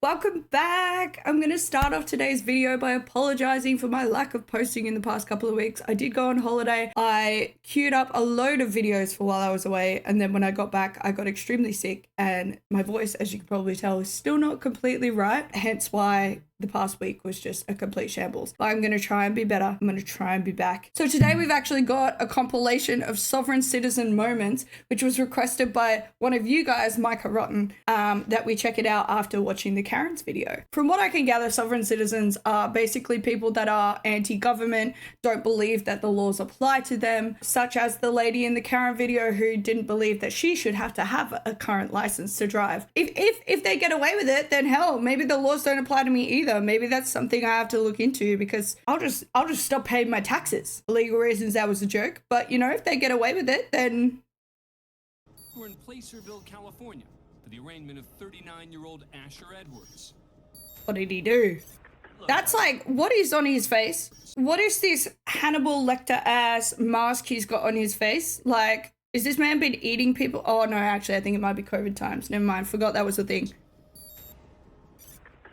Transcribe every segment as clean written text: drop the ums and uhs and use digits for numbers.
Welcome back. I'm going to start off today's video by apologizing for my lack of posting in the past couple of weeks. I did go on holiday. I queued up a load of videos for while I was away, and then when I got back, I got extremely sick, and my voice, as you can probably tell, is still not completely right, hence why the past week was just a complete shambles. But I'm going to try and be better. I'm going to try and be back. So today we've actually got a compilation of sovereign citizen moments, which was requested by one of you guys, Micah Rotten, that we check it out after watching the Karen's video. From what I can gather, sovereign citizens are basically people that are anti-government, don't believe that the laws apply to them, such as the lady in the Karen video who didn't believe that she should have to have a current license to drive. If they get away with it, then hell, maybe the laws don't apply to me either. Maybe that's something I have to look into, because I'll just stop paying my taxes. For legal reasons, that was a joke. But, you know, if they get away with it, then... We're in Placerville, California, for the arraignment of 39-year-old Asher Edwards. What did he do? That's like, what is on his face? What is this Hannibal Lecter-ass mask he's got on his face? Like, is this man been eating people? Oh, no, actually, I think it might be COVID times. Never mind, forgot that was a thing.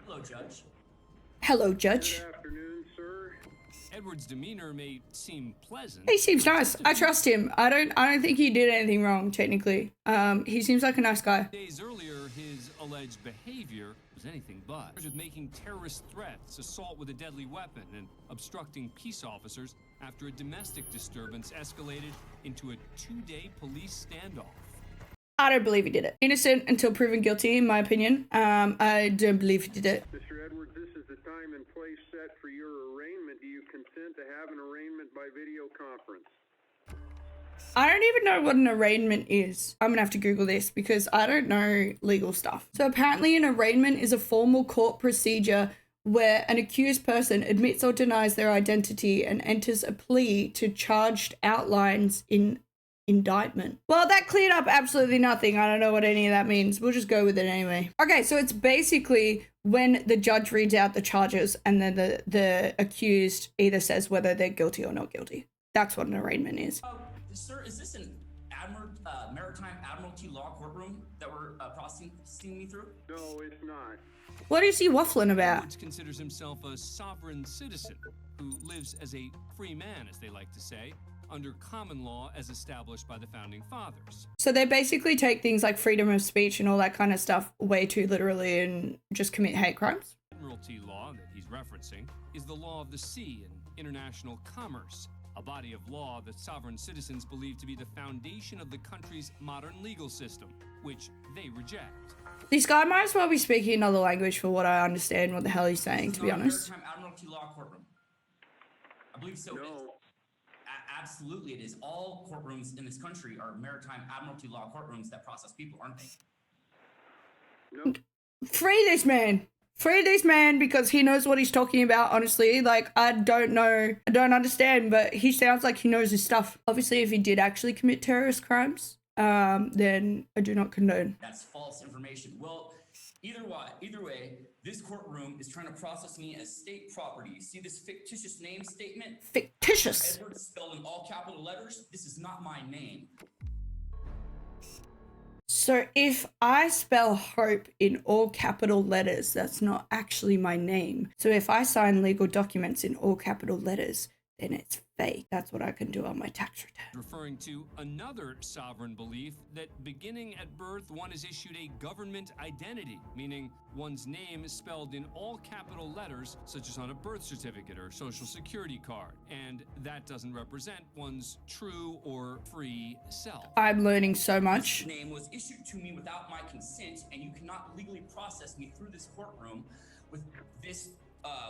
Hello, Judge. Hello, Judge. Good afternoon, sir. Edwards' demeanor may seem pleasant. He seems nice. I trust him. I don't think he did anything wrong, technically. He seems like a nice guy. Days earlier, his alleged behavior was anything but. With making terrorist threats, assault with a deadly weapon, and obstructing peace officers after a domestic disturbance escalated into a 2-day police standoff. I don't believe he did it. Innocent until proven guilty, in my opinion. I don't believe he did it. Mr. Edwards, this is the time and place set for your arraignment. Do you consent to have an arraignment by video conference? I don't even know what an arraignment is. I'm gonna have to Google this because I don't know legal stuff. So apparently an arraignment is a formal court procedure where an accused person admits or denies their identity and enters a plea to charged outlines in indictment. Well, that cleared up absolutely nothing. I don't know what any of that means. We'll just go with it anyway. Okay, so it's basically when the judge reads out the charges and then the accused either says whether they're guilty or not guilty. That's what an arraignment is. Sir, is this an Maritime Admiralty Law courtroom that we're processing me through? No, it's not. What is he waffling about? Edwards considers himself a sovereign citizen who lives as a free man, as they like to say, under common law as established by the founding fathers. So they basically take things like freedom of speech and all that kind of stuff way too literally and just commit hate crimes. Admiralty law that he's referencing is the law of the sea and international commerce, a body of law that sovereign citizens believe to be the foundation of the country's modern legal system, which they reject. This guy might as well be speaking another language for what I understand what the hell he's saying, to be honest. Maritime Admiralty Law courtroom. I believe so. No. Absolutely, it is. All courtrooms in this country are Maritime Admiralty Law courtrooms that process people, aren't they? No. Free this man. Free this man because he knows what he's talking about, honestly. Like, I don't know. I don't understand, but he sounds like he knows his stuff. Obviously, if he did actually commit terrorist crimes, then I do not condone. That's false information. Well, either way, this courtroom is trying to process me as state property. You see this fictitious name statement? Fictitious. Edwards spelled in all capital letters. This is not my name. So if I spell hope in all capital letters, that's not actually my name. So if I sign legal documents in all capital letters, then it's fake. That's what I can do on my tax return. Referring to another sovereign belief that beginning at birth, one is issued a government identity, meaning one's name is spelled in all capital letters, such as on a birth certificate or social security card, and that doesn't represent one's true or free self. I'm learning so much. This name was issued to me without my consent, and you cannot legally process me through this courtroom with this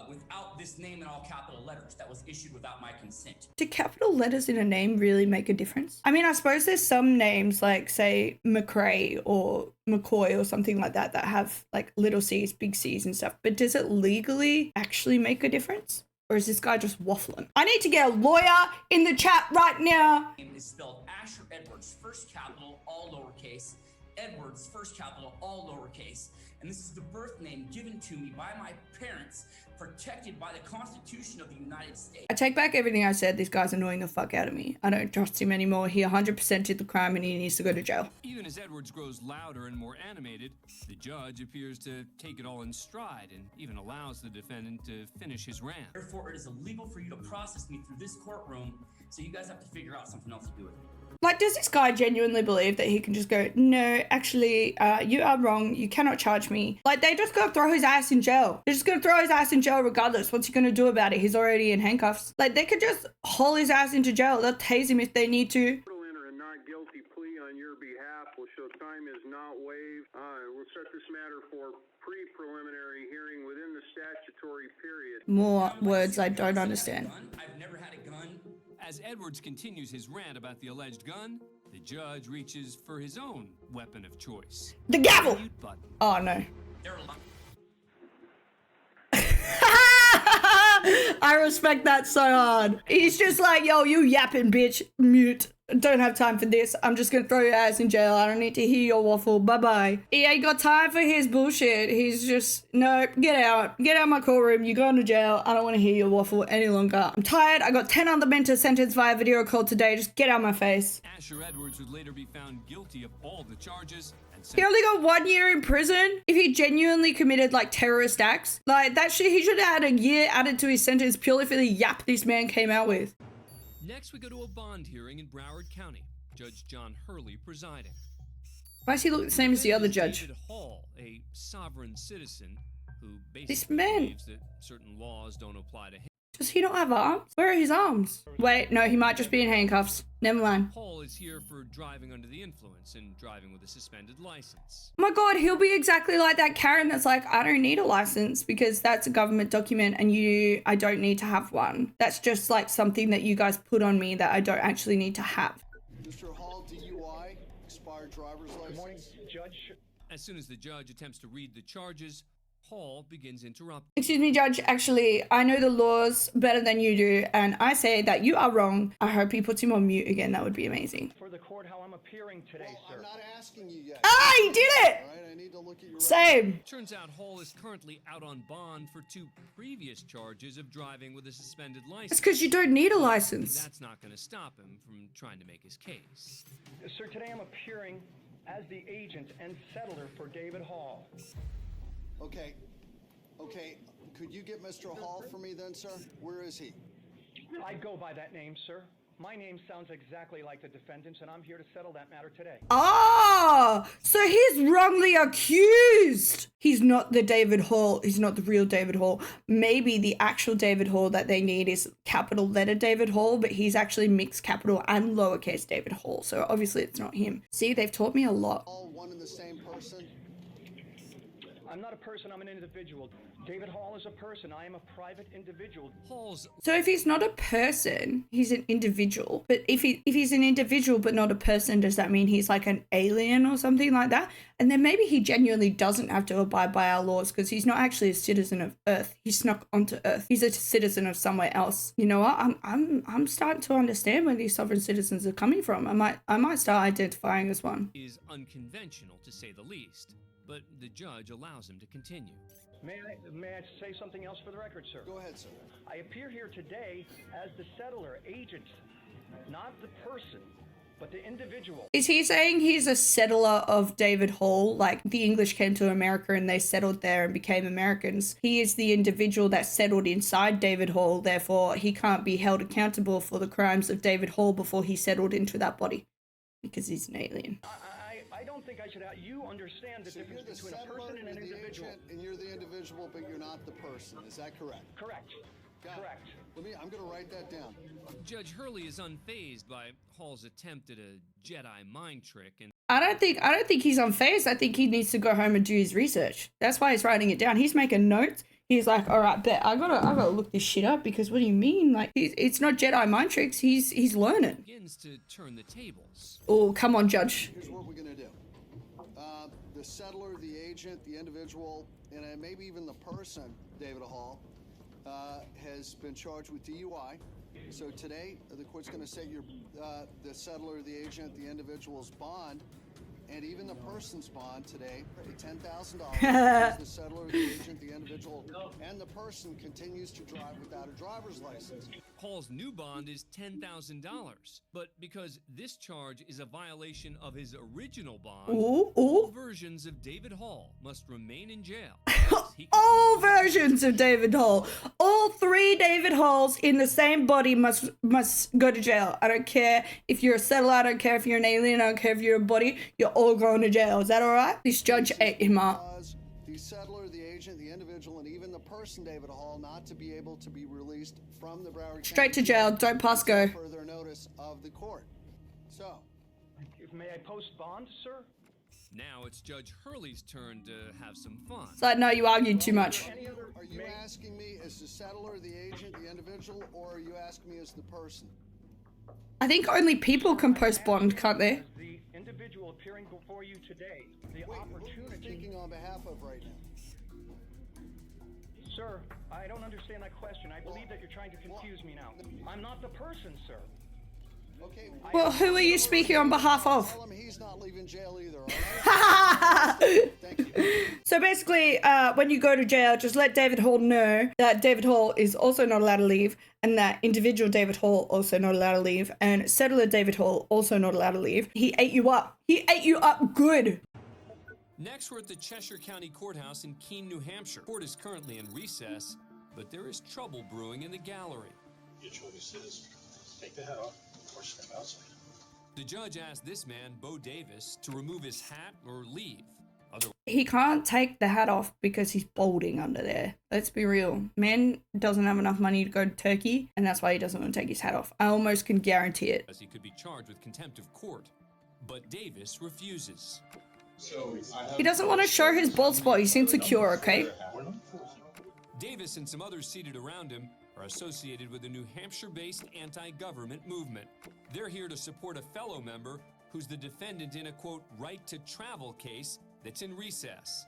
without this name in all capital letters that was issued without my consent. Do capital letters in a name really make a difference? I mean, I suppose there's some names like, say, McRae or McCoy or something like that that have like little C's, big C's and stuff. But does it legally actually make a difference? Or is this guy just waffling? I need to get a lawyer in the chat right now. Name is spelled Asher Edwards, first capital, all lowercase, Edwards, first capital, all lowercase. And this is the birth name given to me by my parents, protected by the Constitution of the United States. I take back everything I said. This guy's annoying the fuck out of me. I don't trust him anymore. He 100% did the crime and he needs to go to jail. Even as Edwards grows louder and more animated, the judge appears to take it all in stride and even allows the defendant to finish his rant. Therefore, it is illegal for you to process me through this courtroom, so you guys have to figure out something else to do with it. Like, does this guy genuinely believe that he can just go, no, actually, you are wrong. You cannot charge me. Like, they just gonna throw his ass in jail. They're just gonna throw his ass in jail regardless. What's he gonna do about it? He's already in handcuffs. Like, they could just haul his ass into jail. They'll tase him if they need to. Enter a not guilty plea on your behalf will show time is not waived. We'll set this matter for pre-preliminary hearing within the statutory period. More words I don't understand. I've never had a gun. As Edwards continues his rant about the alleged gun, the judge reaches for his own weapon of choice. The gavel! Mute button. Oh, no. They're lying. I respect that so hard. He's just like, yo, you yapping, bitch. Mute. Don't have time for this. I'm just gonna throw your ass in jail. I don't need to hear your waffle. Bye-bye. He ain't got time for his bullshit. He's just, no, get out. Get out of my courtroom. You're going to jail. I don't want to hear your waffle any longer. I'm tired. I got 10 other men to sentence via video call today. Just get out of my face. Asher Edwards would later be found guilty of all the charges and He only got 1 year in prison if he genuinely committed like terrorist acts. Like that shit, he should have had a year added to his sentence purely for the yap this man came out with. Next, we go to a bond hearing in Broward County. Judge John Hurley presiding. Why does he look the same as the other judge? David Hall, a sovereign citizen who This basically man. believes that certain laws don't apply to him. Does he not have arms? Where are his arms? Wait, no, he might just be in handcuffs. Never mind. Hall is here for driving under the influence and driving with a suspended license. Oh my god, he'll be exactly like that Karen that's like, I don't need a license because that's a government document and I don't need to have one. That's just like something that you guys put on me that I don't actually need to have. Mr. Hall, DUI, expired driver's license. Good morning, Judge. As soon as the judge attempts to read the charges, Hall begins interrupting. Excuse me, Judge. Actually, I know the laws better than you do, and I say that you are wrong. I hope he puts him on mute again. That would be amazing. For the court, how I'm appearing today, Well, sir. I'm not asking you yet. Ah, he did it! All right, I need to look at your Same. Turns out Hall is currently out on bond for 2 previous charges of driving with a suspended It's license. because you don't need a license. That's not going to stop him from trying to make his case. Sir, today I'm appearing as the agent and settler for David Hall. Okay. Okay. Could you get Mr. Hall for me then, sir? Where is he? I go by that name, sir. My name sounds exactly like the defendant's, and I'm here to settle that matter today. Ah, so he's wrongly accused. He's not the David Hall. He's not the real David Hall. Maybe the actual David Hall that they need is capital letter David Hall, but he's actually mixed capital and lowercase David Hall. So obviously it's not him. See, they've taught me a lot. All one and the same person? I'm not a person, I'm an individual. David Hall is a person. I am a private individual. Hall's So if he's not a person, he's an individual. But if he's an individual but not a person, does that mean he's like an alien or something like that? And then maybe he genuinely doesn't have to abide by our laws because he's not actually a citizen of Earth. He snuck onto Earth. He's a citizen of somewhere else. You know what? I'm starting to understand where these sovereign citizens are coming from. I might start identifying as one. is unconventional, to say the least, but the judge allows him to continue. May I say something else for the record, sir? Go ahead, sir. I appear here today as the settler, agent, not the person, but the individual. Is he saying he's a settler of David Hall? Like the English came to America and they settled there and became Americans. He is the individual that settled inside David Hall. Therefore, he can't be held accountable for the crimes of David Hall before he settled into that body because he's an alien. I don't think I should. You understand the So you're difference the between a settler, person and an you're the individual. agent, and you're the individual, but you're not the person. Is that correct? Correct. Got it. Correct. I'm going to write that down. Judge Hurley is unfazed by Hall's attempt at a Jedi mind trick and I don't think he's unfazed. I think he needs to go home and do his research. That's why he's writing it down. He's making notes. He's like, all right, bet I gotta look this shit up because what do you mean? Like, it's not Jedi mind tricks. He's learning. begins to turn the tables. Oh, come on, Judge. Here's what we're going to do. The settler, the agent, the individual, and maybe even the person, David Hall, has been charged with DUI. So today, the court's going to set the settler, the agent, the individual's bond and even the person's bond today, $10,000, as the settler, the agent, the individual, and the person continues to drive without a driver's license. Hall's new bond is $10,000, but because this charge is a violation of his original bond, Ooh, all ooh. versions of David Hall must remain in jail. All versions of David Hall. All 3 David Halls in the same body must go to jail. I don't care if you're a settler, I don't care if you're an alien, I don't care if you're a body, you're all going to jail. Is that alright? This judge ate him up. Because the settler, the agent, the individual, and even the person, David Hall, not to be able to be released from the Broward Straight to County jail, don't pass go. further notice of the court. So, May I post bond, sir? Now it's Judge Hurley's turn to have some fun. So no, you argued too much. are you asking me as the settler, the agent, the individual, or are you asking me as the person? I think only people can post bond, can't they? As the individual appearing before you today, the Wait, who are you opportunity... speaking on behalf of right now? Sir, I don't understand that question. I believe that you're trying to confuse me now. I'm not the person, sir. Okay. Well, who are you speaking on behalf of? Tell him he's not leaving jail either, all right? Thank you. So basically, when you go to jail, just let David Hall know that David Hall is also not allowed to leave, and that individual David Hall also not allowed to leave, and settler David Hall also not allowed to leave. He ate you up. He ate you up good. Next, we're at the Cheshire County Courthouse in Keene, New Hampshire. Court is currently in recess, but there is trouble brewing in the gallery. Your choice is take the hat off or step outside. The judge asked this man, Bo Davis, to remove his hat or leave. He can't take the hat off because he's balding under there. Let's be real. Man doesn't have enough money to go to Turkey, and that's why he doesn't want to take his hat off. I almost can guarantee it. As he could be charged with contempt of court. But Davis refuses. So He doesn't want to show his bald spot. He's insecure, okay? Davis and some others seated around him are associated with a New Hampshire-based anti-government movement. They're here to support a fellow member who's the defendant in a, quote, right to travel case that's in recess.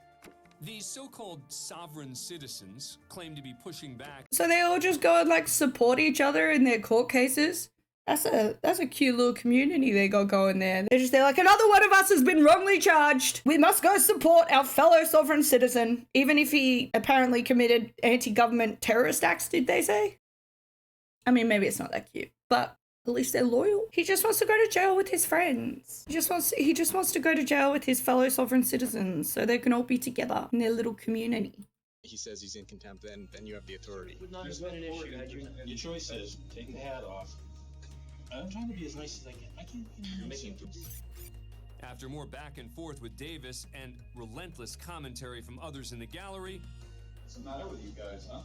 These so-called sovereign citizens claim to be pushing back. So they all just go and like support each other in their court cases. That's a cute little community they got going there. They're like, another one of us has been wrongly charged. We must go support our fellow sovereign citizen, even if he apparently committed anti-government terrorist acts, did they say? I mean, maybe it's not that cute, but at least they're loyal. He just wants to go to jail with his friends. He just wants to go to jail with his fellow sovereign citizens so they can all be together in their little community. He says he's in contempt, then you have the authority. Would not have been an issue had you. Your choice is take the hat off. I'm trying to be as nice as I can. I can't. You're making. After more back and forth with Davis and relentless commentary from others in the gallery, What's the matter with you guys, huh?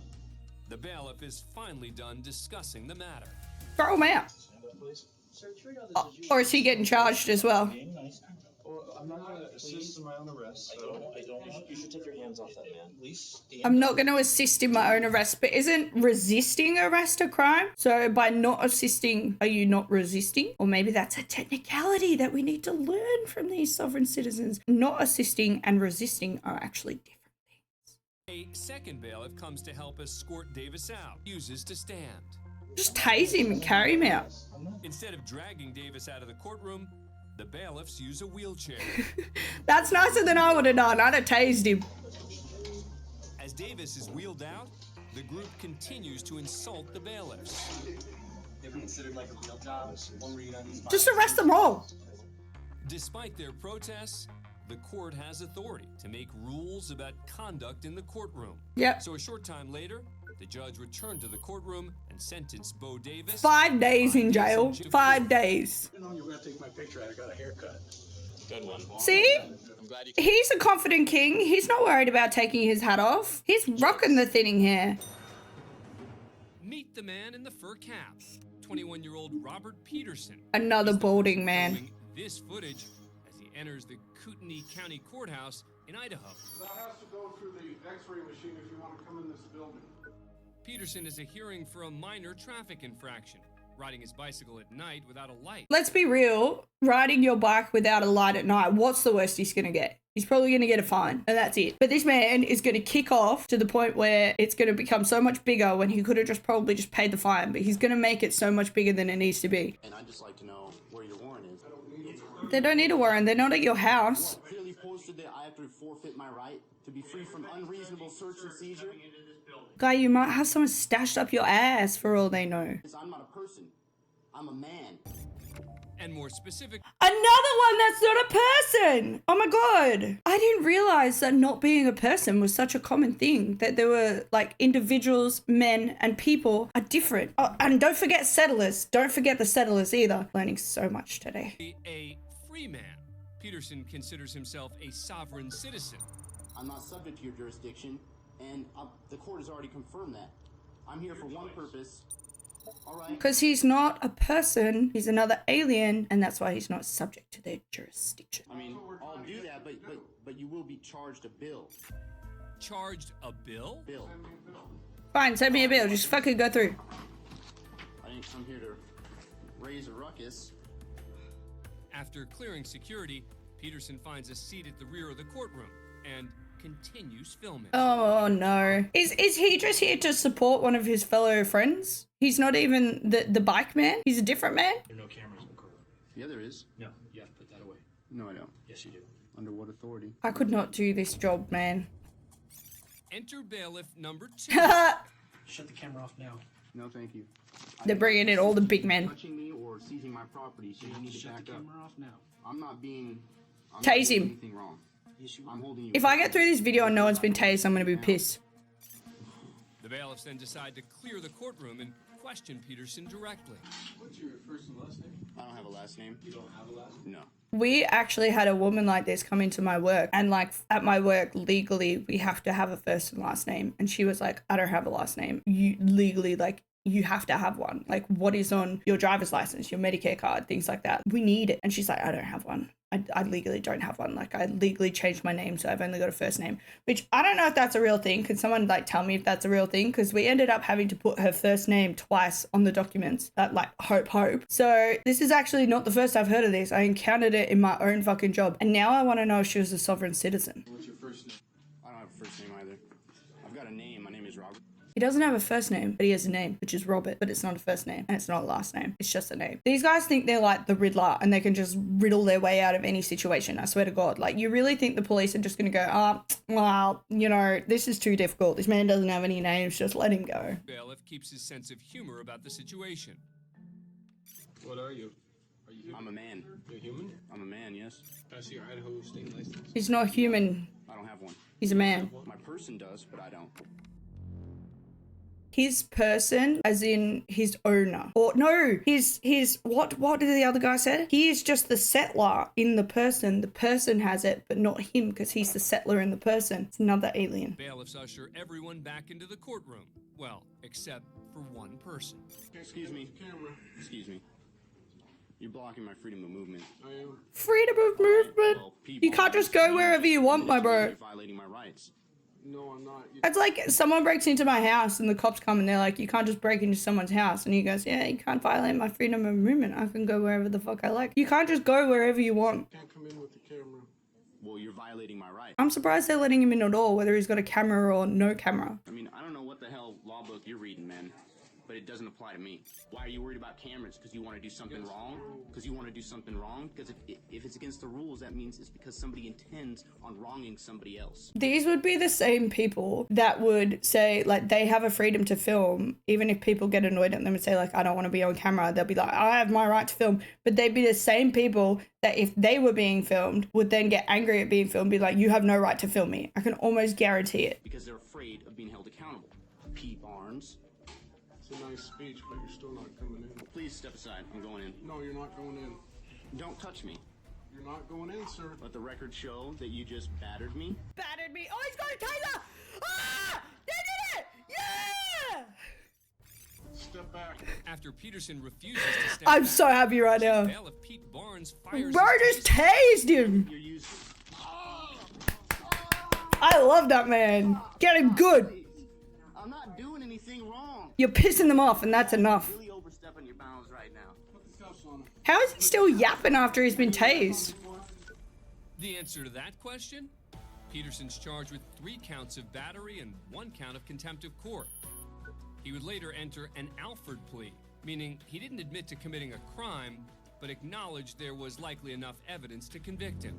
the bailiff is finally done discussing the matter. Throw him out. Stand up, please. Sir, treat others as you Or is he getting charged as well? being nice. Well, I'm not going to assist in my own arrest. I don't want. You should take your hands off that man. Please stand. I'm not going to assist in my own arrest, but isn't resisting arrest a crime? So by not assisting, are you not resisting? Or maybe that's a technicality that we need to learn from these sovereign citizens. Not assisting and resisting are actually different things. A second bailiff comes to help escort Davis out, uses to stand. Just tase him and carry him out. Instead of dragging Davis out of the courtroom, the bailiffs use a wheelchair. That's nicer than I would have done. I'd have tased him. As Davis is wheeled out, the group continues to insult the bailiffs. They've been considered like a real job. One read on these. Just arrest them all. Despite their protests, the court has authority to make rules about conduct in the courtroom. Yep. So a short time later, the judge returned to the courtroom and sentenced Bo Davis 5 days in jail. 5 days. You know you were going to take my picture. I got a haircut. Good one. See? I'm glad you. He's a confident king. He's not worried about taking his hat off. He's rocking the thinning hair. Meet the man in the fur cap, 21-year-old Robert Peterson. Another He's the balding person man. filming this footage as he enters the Kootenai County Courthouse in Idaho. That has to go through the x-ray machine if you want to come in this building. Peterson is a hearing for a minor traffic infraction, riding his bicycle at night without a light. Let's be real. Riding your bike without a light at night, what's the worst he's going to get? He's probably going to get a fine, and that's it. But this man is going to kick off to the point where it's going to become so much bigger when he could have probably just paid the fine, but he's going to make it so much bigger than it needs to be. And I'd just like to know where your warrant is. They don't need a warrant. They're not at your house. Clearly posted that I have to forfeit my right to be free from unreasonable search and seizure. Guy, you might have someone stashed up your ass for all they know. I'm not a person. I'm a man. And more specific, Another one that's not a person. Oh my God. I didn't realize that not being a person was such a common thing, that there were like individuals, men and people are different. Oh, and don't forget settlers. Don't forget the settlers either. Learning so much today. a free man. Peterson considers himself a sovereign citizen. I'm not subject to your jurisdiction, and the court has already confirmed that. I'm here for one purpose. All right. Because he's not a person, he's another alien, and that's why he's not subject to their jurisdiction. I mean, I'll do that, but you will be charged a bill. Charged a bill? Bill. Fine, send me a bill. Just fucking go through. I didn't come here to raise a ruckus. After clearing security, Peterson finds a seat at the rear of the courtroom and continues filming. Oh no. Is he just here to support one of his fellow friends? He's not even the bike man? He's a different man? There are no cameras in the court. Yeah, there is. No, you have to put that away. No, I don't. Yes, you do. Under what authority? I could not do this job, man. Enter bailiff number 2. Shut the camera off now. No, thank you. They're bringing in all the big men. Touching me or seizing my property, so you need to Shut back the up. camera off now. I'm not doing Tase him. anything wrong. Yes, you I'm holding you. If I get through this video and no one's been tased, I'm gonna be pissed. The bailiffs then decide to clear the courtroom and question Peterson directly. What's your first and last name? I don't have a last name. You don't have a last name? No. We actually had a woman like this come into my work, and like at my work legally we have to have a first and last name, and she was like, I don't have a last name. You legally, like, you have to have one. Like, what is on your driver's license, your Medicare card, things like that. We need it. And she's like, I don't have one. I legally don't have one. Like, I legally changed my name, so I've only got a first name. Which I don't know if that's a real thing. Could someone like tell me if that's a real thing? Because we ended up having to put her first name twice on the documents. Like Hope. So this is actually not the first I've heard of this. I encountered it in my own fucking job, and now I want to know if she was a sovereign citizen. What's your first name? I don't have a first name either. I've got a name. My name is Robert. He doesn't have a first name, but he has a name, which is Robert, but it's not a first name, and it's not a last name. It's just a name. These guys think they're like the Riddler, and they can just riddle their way out of any situation. I swear to God. Like, you really think the police are just going to go, oh, well, you know, this is too difficult. This man doesn't have any names. Just let him go. Bailiff keeps his sense of humor about the situation. What are you? Are you human? I'm a man. You're human? I'm a man, yes. Can I see your Idaho state license? He's not human. I don't have one. He's a man. My person does, but I don't. His person, as in his owner. Or no, his what did the other guy say? He is just the settler in the person. The person has it, but not him, because he's the settler in the person. It's another alien. Bailiffs usher everyone back into the courtroom. Well, except for one person. Excuse me. Camera. Excuse me. You're blocking my freedom of movement. I am. Freedom of movement. Well, people You can't just go wherever you want, my bro. You're violating my rights. No, I'm not. It's like someone breaks into my house and the cops come and they're like, you can't just break into someone's house. And he goes, yeah, you can't violate my freedom of movement. I can go wherever the fuck I like. You can't just go wherever you want. Can't come in with the camera. Well, you're violating my rights. I'm surprised they're letting him in at all, whether he's got a camera or no camera. I mean, I don't know what the hell law book you're reading, man, but it doesn't apply to me. Why are you worried about cameras? Because you want to do something wrong? Because you want to do something wrong? Because if it's against the rules, that means it's because somebody intends on wronging somebody else. These would be the same people that would say, like, they have a freedom to film, even if people get annoyed at them and say, like, I don't want to be on camera. They'll be like, I have my right to film. But they'd be the same people that if they were being filmed would then get angry at being filmed, be like, you have no right to film me. I can almost guarantee it. Because they're afraid of being held accountable. P. Barnes. It's a nice speech, but you're still not coming in. Please step aside. I'm going in. No, you're not going in. Don't touch me. You're not going in, sir. Let the record show that you just battered me. Battered me. Oh, he's got a taser. Ah! They did it! Yeah! Step back. After Peterson refuses to step I'm back, so happy right now. Bailiff Pete Barnes fires Bro his just tased him. You're using. I love that man. Get him good. I'm not doing anything wrong. You're pissing them off, and that's enough. Really overstepping your bounds right now. Put the cuffs on him. How is he still yapping after he's been tased? The answer to that question? Peterson's charged with 3 counts of battery and 1 count of contempt of court. He would later enter an Alford plea, meaning he didn't admit to committing a crime, but acknowledged there was likely enough evidence to convict him.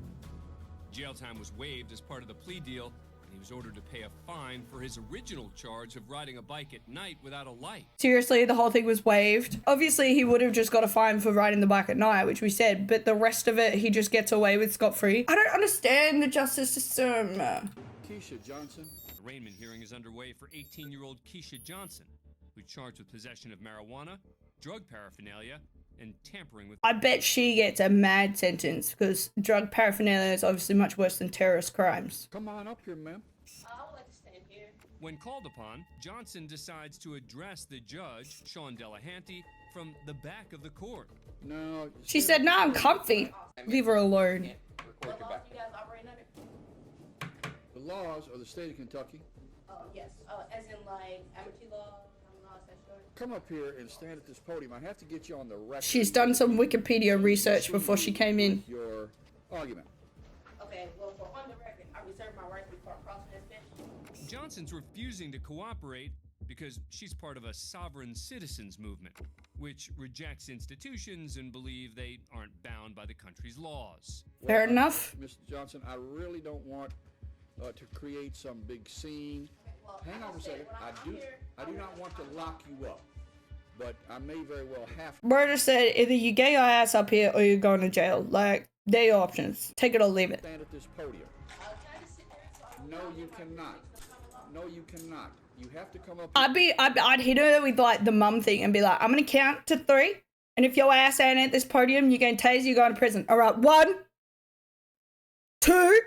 Jail time was waived as part of the plea deal, and he was ordered to pay a fine for his original charge of riding a bike at night without a light. Seriously, the whole thing was waived. Obviously, he would have just got a fine for riding the bike at night, which we said, but the rest of it, he just gets away with scot-free. I don't understand the justice system. Keisha Johnson. The arraignment hearing is underway for 18-year-old Keisha Johnson, who's charged with possession of marijuana, drug paraphernalia, and tampering with... I bet she gets a mad sentence because drug paraphernalia is obviously much worse than terrorist crimes. Come on up here, ma'am. I would like to stand here. When called upon, Johnson decides to address the judge, Sean Delahanty, from the back of the court. No. She said, "No, I'm comfy. Leave her alone." What laws you guys operating under? The laws of the state of Kentucky. Yes. As in like amity law, common law, statutory. Come up here and stand at this podium. I have to get you on the record. She's done some Wikipedia research before she came in. Your argument. Okay, well, for on the record, I reserve my right before crossing this bench. Johnson's refusing to cooperate because she's part of a sovereign citizens movement, which rejects institutions and believe they aren't bound by the country's laws. Fair enough. Mr. Johnson, I really don't want to create some big scene. Well, Hang on a second. I do not want to lock you up, but I may very well have to. Murder said either you get your ass up here or you're going to jail. Like, they're your options. Take it or leave it. Stand at this podium. No, you cannot. No, you cannot. You have to come up. I'd hit her with like the mum thing and be like, I'm gonna count to 3, and if your ass ain't at this podium, you're getting tased, you're going to prison. All right, 1, 2.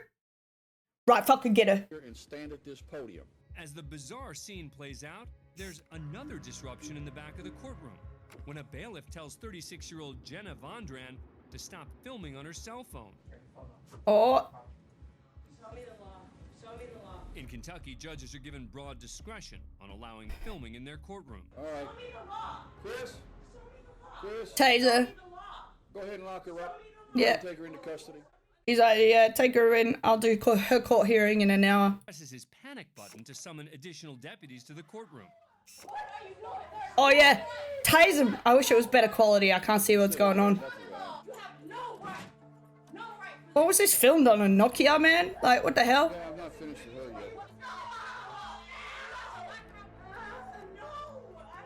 Right, fucking get her. And stand at this podium. As the bizarre scene plays out, there's another disruption in the back of the courtroom when a bailiff tells 36-year-old Jenna Vondran to stop filming on her cell phone. Oh. Show me the law. Show me the law. In Kentucky, judges are given broad discretion on allowing filming in their courtroom. All right. Chris? Chris? Taser. Go ahead and lock her up. Yeah. Take her into custody. He's like, yeah, take her in. I'll do her court hearing in an hour. Presses his panic button to summon additional deputies to the courtroom. What are you doing? Oh, yeah. Tase him. I wish it was better quality. I can't see what's going on. You have no right. No right. What was this filmed on? A Nokia, man? Like, what the hell? Yeah, I'm not finished with her yet.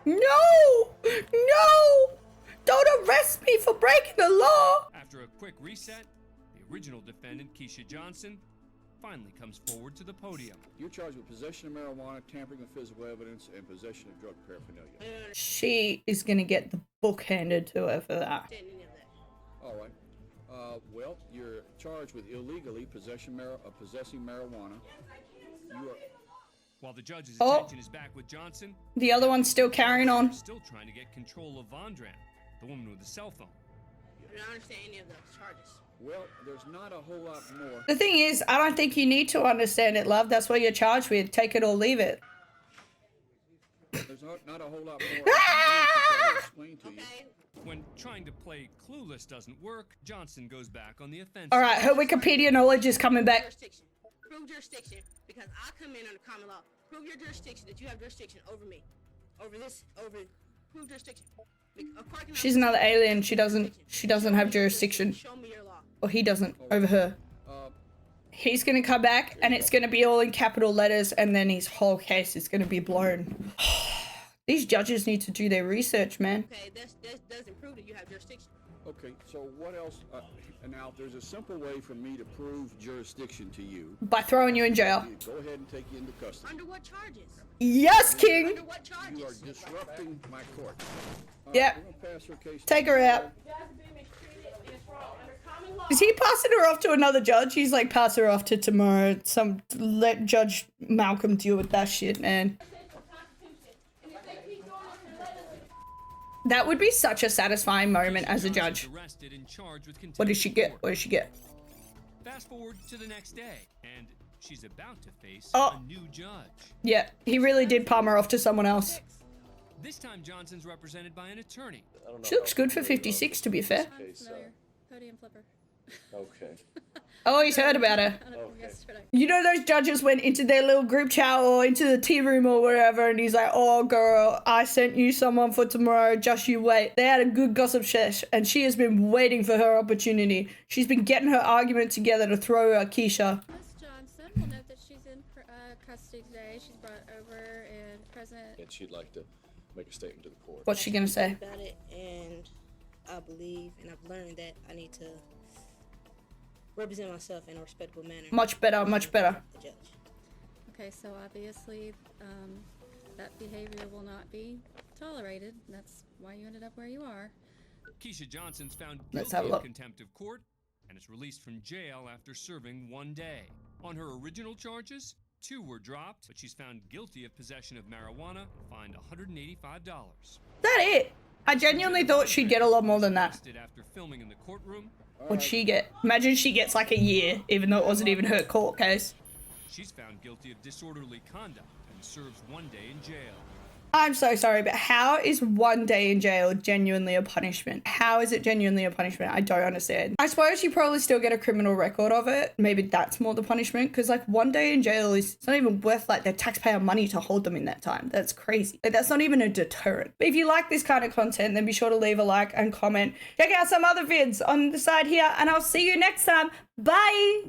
No! No! Don't arrest me for breaking the law! After a quick reset, the original defendant, Keisha Johnson, finally comes forward to the podium. You're charged with possession of marijuana, tampering with physical evidence, and possession of drug paraphernalia. She is gonna get the book handed to her for that. All right. Well, you're charged with illegally possessing marijuana. You are... While the judge's Oh. attention is back with Johnson, The other one's still carrying on. still trying to get control of Vondran, the woman with the cell phone. I don't understand any of those charges. Well, there's not a whole lot more. The thing is, I don't think you need to understand it, love. That's what you're charged with. Take it or leave it. There's not a whole lot more I can explain to you. When trying to play clueless doesn't work, Johnson goes back on the offensive. All right, her Wikipedia knowledge is coming back. Jurisdiction. Prove jurisdiction, because I come in under common law. Prove your jurisdiction, that you have jurisdiction over me. Prove jurisdiction. She's another alien. She doesn't have jurisdiction. Show me your law. Or he doesn't over her. He's gonna come back and it's gonna be all in capital letters and then his whole case is gonna be blown. These judges need to do their research, man. Okay, that doesn't prove that you have jurisdiction. Okay, so what else? Now, there's a simple way for me to prove jurisdiction to you. By throwing you in jail. Go ahead and take you into custody. Under what charges? Yes, King! Under what charges? You are disrupting my court. Yep. We're gonna pass her case. Take her out. You guys are being mistreated. It's wrong. Under common law. Is he passing her off to another judge? He's like, pass her off to tomorrow. Let Judge Malcolm deal with that shit, man. That would be such a satisfying moment as a judge. Arrested and charged with What did she get? contempt What did she get? of court. Fast forward to the next day, and she's about to face Oh. a new judge. Yeah, he really did palm her off to someone else. This time, Johnson's represented by an attorney. She looks good for 56, to be fair. Podium flipper. Okay. Oh, he's heard about her. Okay. You know those judges went into their little group chat or into the tea room or wherever, and he's like, oh girl, I sent you someone for tomorrow, just you wait. They had a good gossip sesh, and she has been waiting for her opportunity. She's been getting her argument together to throw Keisha. Miss Johnson will note that she's in custody today. She's brought over and present. And she'd like to make a statement to the court. What's she gonna say? About it, and I believe, and I've learned that I need to represent myself in a respectable manner. Much better, much better. The judge. Okay, so obviously that behavior will not be tolerated. That's why you ended up where you are. Keisha Johnson's found Let's guilty have a of look. contempt of court and is released from jail after serving 1 day. On her original charges, 2 were dropped, but she's found guilty of possession of marijuana, fined $185. That it? I genuinely thought she'd get a lot more than that. Arrested after filming in the courtroom. What'd she get? Imagine she gets like a year, even though it wasn't even her court case. She's found guilty of disorderly conduct and serves 1 day in jail. I'm so sorry, but how is 1 day in jail genuinely a punishment? How is it genuinely a punishment? I don't understand. I suppose you probably still get a criminal record of it. Maybe that's more the punishment, because like 1 day in jail is, it's not even worth like their taxpayer money to hold them in that time. That's crazy. Like, that's not even a deterrent. But if you like this kind of content, then be sure to leave a like and comment. Check out some other vids on the side here, and I'll see you next time. Bye!